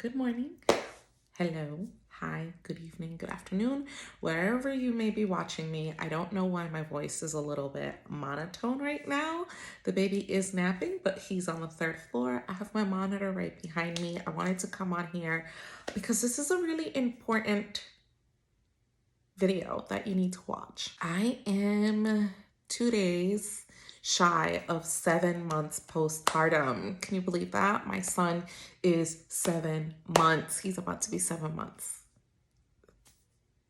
Good morning, hello, hi, good evening, good afternoon, wherever you may be watching me. I don't know why my voice is a little bit monotone right now. The baby is napping, but he's on the third floor. I have my monitor right behind me. I wanted to come on here because this is a really important video that you need to watch. I am 2 days shy of 7 months postpartum. Can you believe that? My son is 7 months. He's about to be 7 months.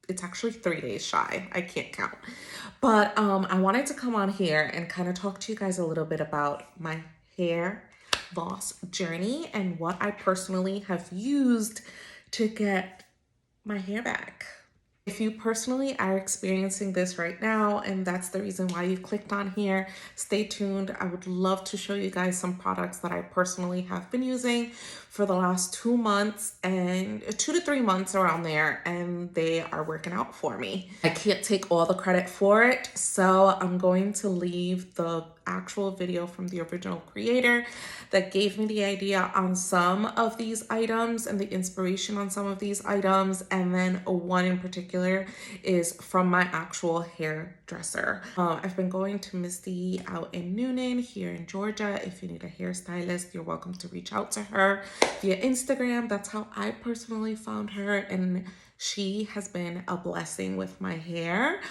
It's actually 3 days shy. I can't count. But I wanted to come on here and kind of talk to you guys a little bit about my hair loss journey and what I personally have used to get my hair back. If you personally are experiencing this right now, and that's the reason why you clicked on here, stay tuned. I would love to show you guys some products that I personally have been using for the last 2 months and 2 to 3 months around there, and they are working out for me. I can't take all the credit for it, so I'm going to leave the actual video from the original creator that gave me the idea on some of these items and the inspiration on some of these items, and then one in particular is from my actual hairdresser. I've been going to Misty out in Noonan here in Georgia. If you need a hairstylist, you're welcome to reach out to her via Instagram. That's how I personally found her, and she has been a blessing with my hair.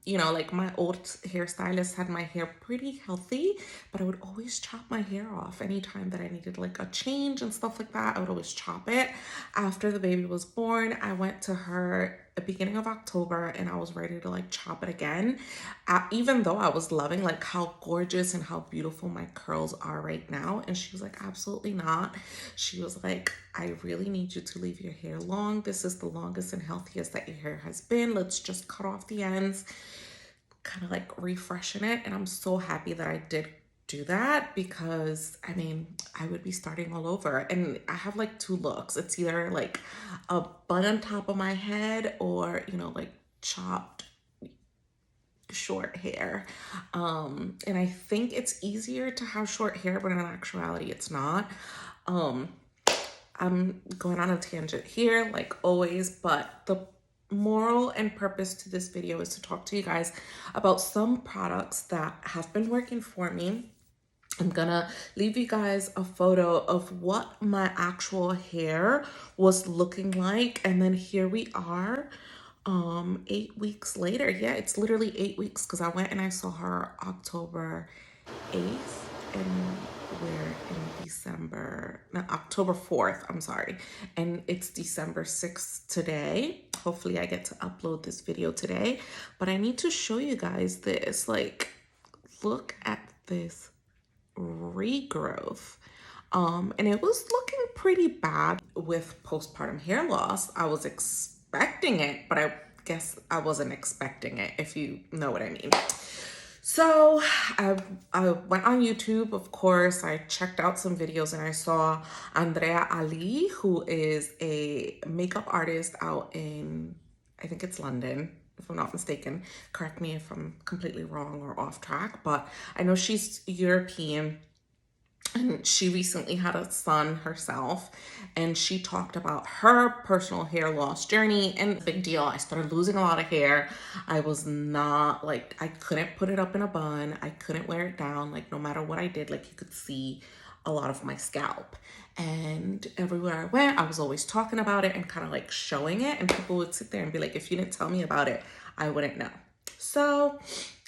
You know, like my old hairstylist had my hair pretty healthy, but I would always chop my hair off anytime that I needed like a change and stuff like that. I would always chop it. After the baby was born, I went to her the beginning of October and I was ready to like chop it again. Even though I was loving like how gorgeous and how beautiful my curls are right now. And she was like, absolutely not. She was like, I really need you to leave your hair long. This is the longest and healthiest that your hair has been. Let's just cut off the ends, kind of like refreshen it. And I'm so happy that I did do that, because I mean, I would be starting all over. And I have like two looks. It's either like a bun on top of my head or, you know, like chopped short hair. And I think it's easier to have short hair, but in actuality it's not. I'm going on a tangent here like always, but the moral and purpose to this video is to talk to you guys about some products that have been working for me. I'm gonna leave you guys a photo of what my actual hair was looking like, and then here we are 8 weeks later. Yeah, it's literally 8 weeks, because I went and I saw her October 8th, and we're in December, no, October 4th, I'm sorry, and it's December 6th today. Hopefully I get to upload this video today, but I need to show you guys this. Like, look at this regrowth. And it was looking pretty bad with postpartum hair loss. I was expecting it, but I guess I wasn't expecting it, if you know what I mean. So I went on YouTube, of course. I checked out some videos and I saw Andrea Ali, who is a makeup artist out in, I think it's London, if I'm not mistaken. Correct me if I'm completely wrong or off track, but I know she's European. And she recently had a son herself, and she talked about her personal hair loss journey. And big deal, I started losing a lot of hair. I was not like, I couldn't put it up in a bun. I couldn't wear it down. Like, no matter what I did, like, you could see a lot of my scalp. And everywhere I went, I was always talking about it and kind of like showing it. And people would sit there and be like, if you didn't tell me about it, I wouldn't know. So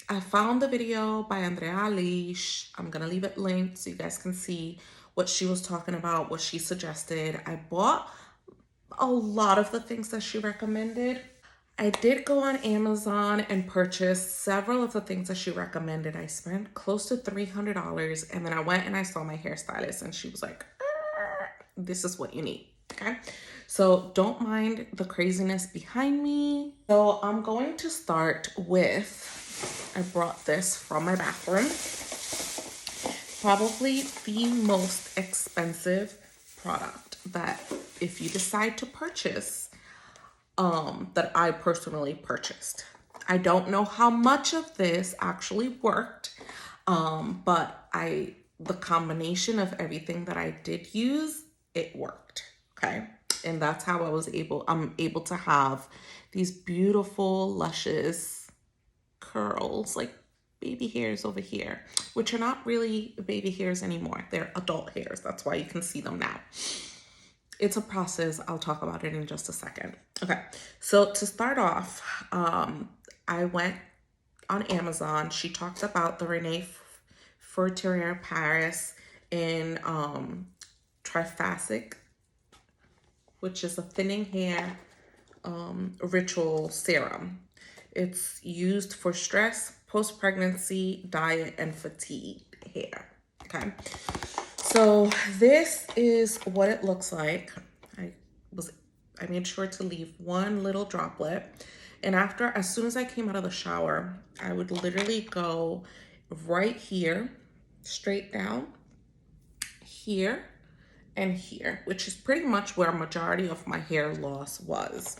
I found the video by Andrea Ali. I'm gonna leave it linked so you guys can see what she was talking about, what she suggested. I bought a lot of the things that she recommended. I did go on Amazon and purchase several of the things that she recommended. I spent close to $300, and then I went and I saw my hairstylist, and she was like, this is what you need. Okay, so don't mind the craziness behind me. So I'm going to start with, I brought this from my bathroom. Probably the most expensive product that if you decide to purchase, that I personally purchased. I don't know how much of this actually worked, but the combination of everything that I did use, it worked. okay? And that's how I'm able to have these beautiful, luscious curls, like baby hairs over here, which are not really baby hairs anymore. They're adult hairs. That's why you can see them now. It's a process. I'll talk about it in just a second. Okay, so to start off, I went on Amazon. She talked about the Renee Fertier Paris in Triphasic, which is a thinning hair ritual serum. It's used for stress, post-pregnancy, diet, and fatigue hair. Okay. So this is what it looks like. I made sure to leave one little droplet. And as soon as I came out of the shower, I would literally go right here, straight down, here, and here, which is pretty much where a majority of my hair loss was.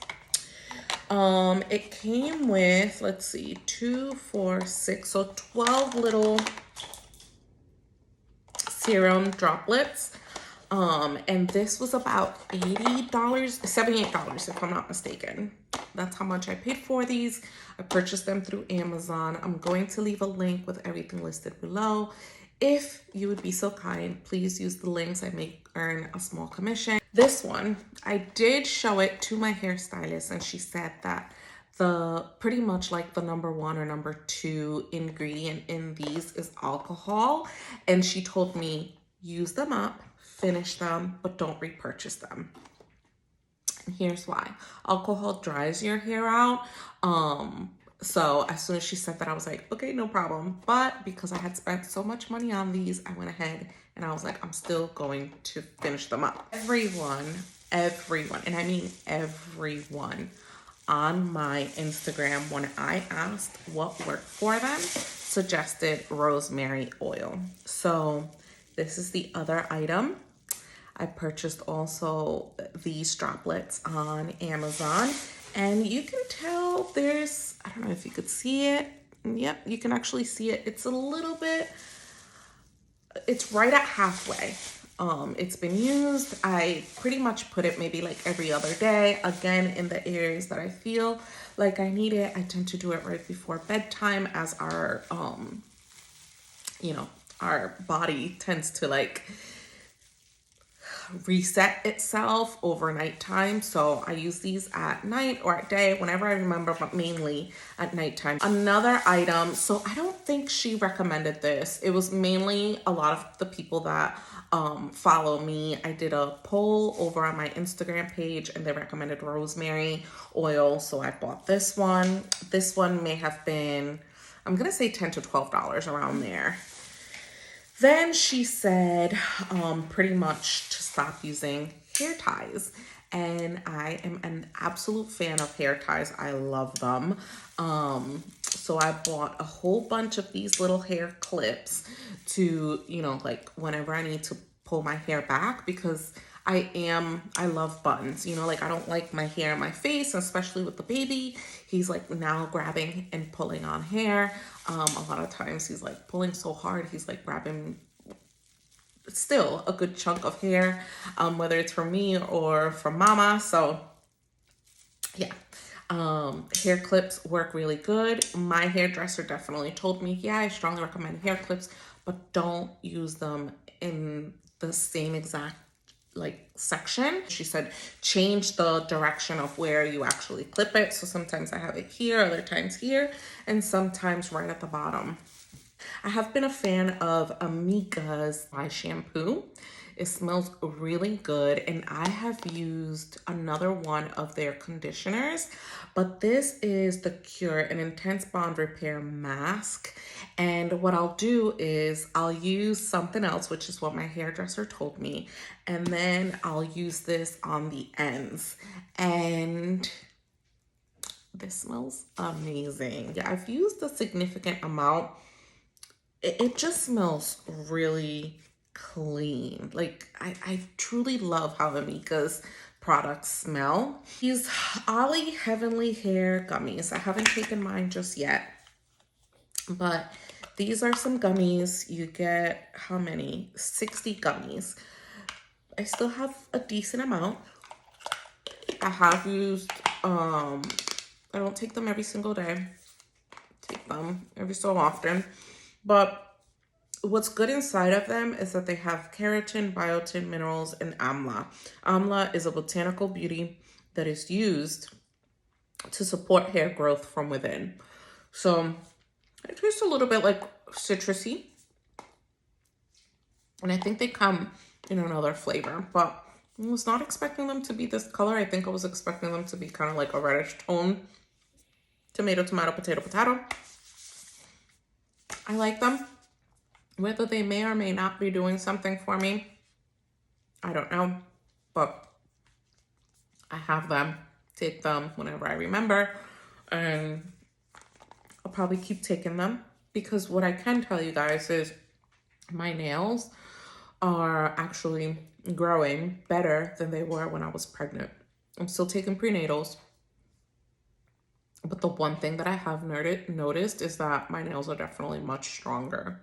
It came with, let's see, 2, 4, 6, so 12 little serum droplets. And this was about $80, $78 if I'm not mistaken. That's how much I paid for these. I purchased them through Amazon. I'm going to leave a link with everything listed below. If you would be so kind, please use the links. I may earn a small commission. This one, I did show it to my hairstylist, and she said that pretty much like the number 1 or number 2 ingredient in these is alcohol. And she told me, use them up, finish them, but don't repurchase them. And here's why. Alcohol dries your hair out. So as soon as she said that, I was like, okay, no problem. But because I had spent so much money on these, I went ahead and I was like, I'm still going to finish them up. Everyone, and I mean everyone on my Instagram, when I asked what worked for them, suggested rosemary oil. So this is the other item. I purchased also these droplets on Amazon, and you can tell there's, I don't know if you could see it. Yep, you can actually see it. It's a little bit, it's right at halfway. It's been used. I pretty much put it maybe like every other day, again, in the areas that I feel like I need it. I tend to do it right before bedtime, as our, our body tends to like reset itself overnight time. So I use these at night or at day, whenever I remember, but mainly at nighttime. Another item, so I don't think she recommended this. It was mainly a lot of the people that follow me. I did a poll over on my Instagram page, and they recommended rosemary oil. So I bought this one. This one may have been, I'm gonna say $10 to $12 around there. Then she said pretty much to stop using hair ties. And I am an absolute fan of hair ties. I love them. So I bought a whole bunch of these little hair clips to, like whenever I need to pull my hair back, because I love buns, like I don't like my hair in my face, especially with the baby. He's like now grabbing and pulling on hair. A lot of times he's like pulling so hard, he's like grabbing still a good chunk of hair, whether it's from me or from mama. So yeah, hair clips work really good. My hairdresser definitely told me, yeah, I strongly recommend hair clips, but don't use them in the same exact section. She said change the direction of where you actually clip it. So sometimes I have it here, other times here, and sometimes right at the bottom. I have been a fan of Amika's eye shampoo. It smells really good, and I have used another one of their conditioners, but this is the Cure, an intense bond repair mask. And what I'll do is I'll use something else, which is what my hairdresser told me, and then I'll use this on the ends. And this smells amazing. Yeah, I've used a significant amount. It just smells really clean. Like I truly love how Amika's products smell. These Ali Heavenly Hair gummies. I haven't taken mine just yet, but these are some gummies. You get how many? 60 gummies. I still have a decent amount. I have used, I don't take them every single day. Take them every so often. But what's good inside of them is that they have keratin, biotin, minerals, and amla. Amla is a botanical beauty that is used to support hair growth from within. So it tastes a little bit like citrusy. And I think they come in another flavor, but I was not expecting them to be this color. I think I was expecting them to be kind of like a reddish tone. Tomato, tomato, potato, potato. I like them. Whether they may or may not be doing something for me, I don't know. But I have them, take them whenever I remember. And I'll probably keep taking them. Because what I can tell you guys is my nails are actually growing better than they were when I was pregnant. I'm still taking prenatals. But the one thing that I have noticed is that my nails are definitely much stronger.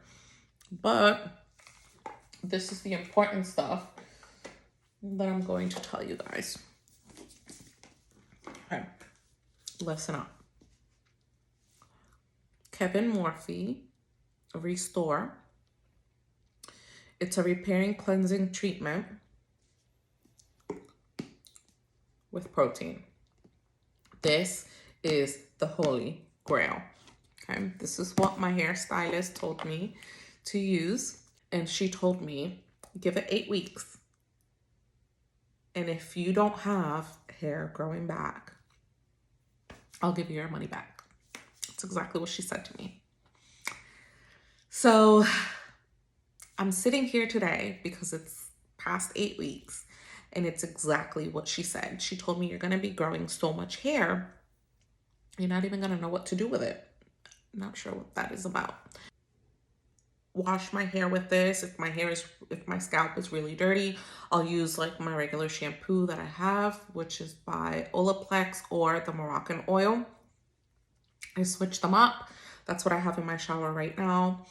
But this is the important stuff that I'm going to tell you guys. Okay, listen up. Kevin Morphe Restore. It's a repairing cleansing treatment with protein. This is the holy grail. Okay, this is what my hairstylist told me to use, and she told me give it 8 weeks, and if you don't have hair growing back, I'll give you your money back. That's exactly what she said to me. So I'm sitting here today because it's past 8 weeks, and it's exactly what she said. She told me you're going to be growing so much hair, you're not even going to know what to do with it. I'm not sure what that is about. Wash my hair with this. If my scalp is really dirty, I'll use like my regular shampoo that I have, which is by Olaplex or the Moroccan oil. I switch them up. That's what I have in my shower right now.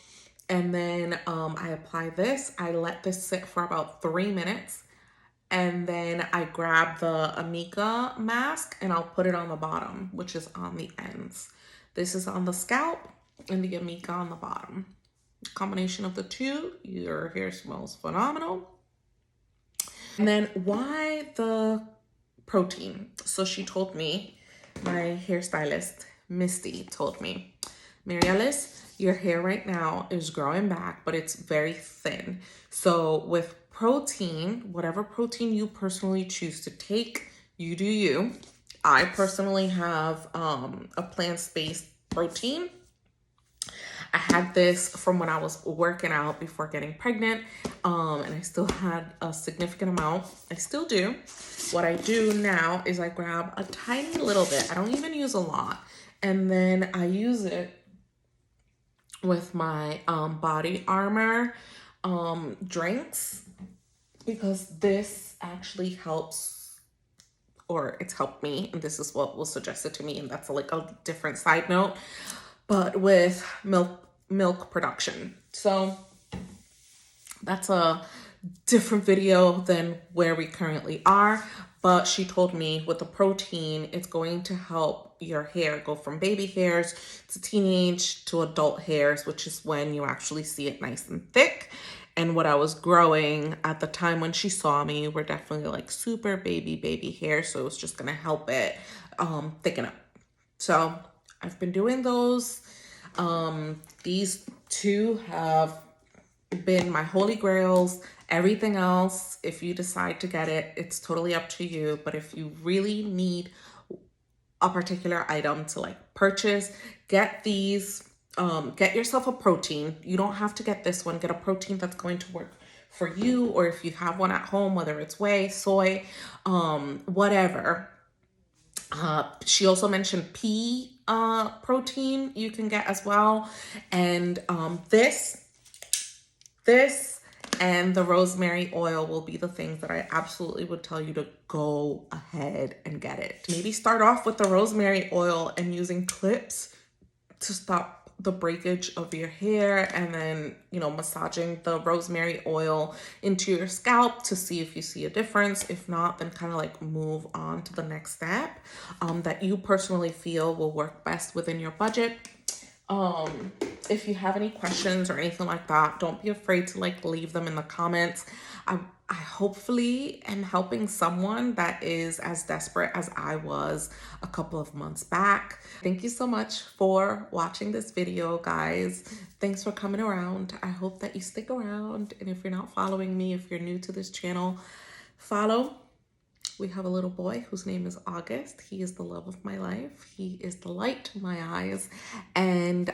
And then I apply this. I let this sit for about 3 minutes. And then I grab the Amika mask and I'll put it on the bottom, which is on the ends. This is on the scalp and the Amika on the bottom. Combination of the two, your hair smells phenomenal. And then why the protein? So she told me, my hairstylist, Misty, told me, Mary Alice, your hair right now is growing back, but it's very thin. So with protein, whatever protein you personally choose to take, you do you. I personally have a plant-based protein. I had this from when I was working out before getting pregnant, and I still had a significant amount. I still do. What I do now is I grab a tiny little bit. I don't even use a lot. And then I use it with my body armor drinks, because this actually helps, or it's helped me, and this is what was suggested to me, and that's like a different side note, but with milk production. So that's a different video than where we currently are, but she told me with the protein, it's going to help your hair go from baby hairs to teenage to adult hairs, which is when you actually see it nice and thick. And what I was growing at the time when she saw me were definitely like super baby hair. So it was just gonna help it thicken up. So I've been doing those. These two have been my holy grails. Everything else, if you decide to get it, it's totally up to you. But if you really need a particular item to like purchase, get these. Get yourself a protein. You don't have to get this one. Get a protein that's going to work for you, or if you have one at home, whether it's whey, soy, whatever. She also mentioned pea protein you can get as well. And this and the rosemary oil will be the things that I absolutely would tell you to go ahead and get it. Maybe start off with the rosemary oil and using clips to stop the breakage of your hair, and then, you know, massaging the rosemary oil into your scalp to see if you see a difference. If not, then kind of like move on to the next step that you personally feel will work best within your budget. If you have any questions or anything like that, don't be afraid to like leave them in the comments. I hopefully am helping someone that is as desperate as I was a couple of months back. Thank you so much for watching this video, guys. Thanks for coming around. I hope that you stick around. And if you're not following me, if you're new to this channel, follow. We have a little boy whose name is August. He is the love of my life. He is the light to my eyes. And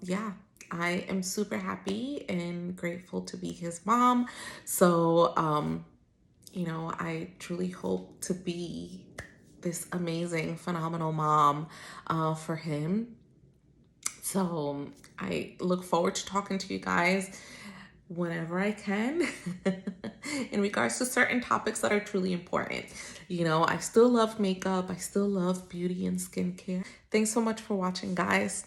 yeah, I am super happy and grateful to be his mom. So, you know, I truly hope to be this amazing, phenomenal mom for him. So I look forward to talking to you guys whenever I can in regards to certain topics that are truly important. You know, I still love makeup. I still love beauty and skincare. Thanks so much for watching, guys.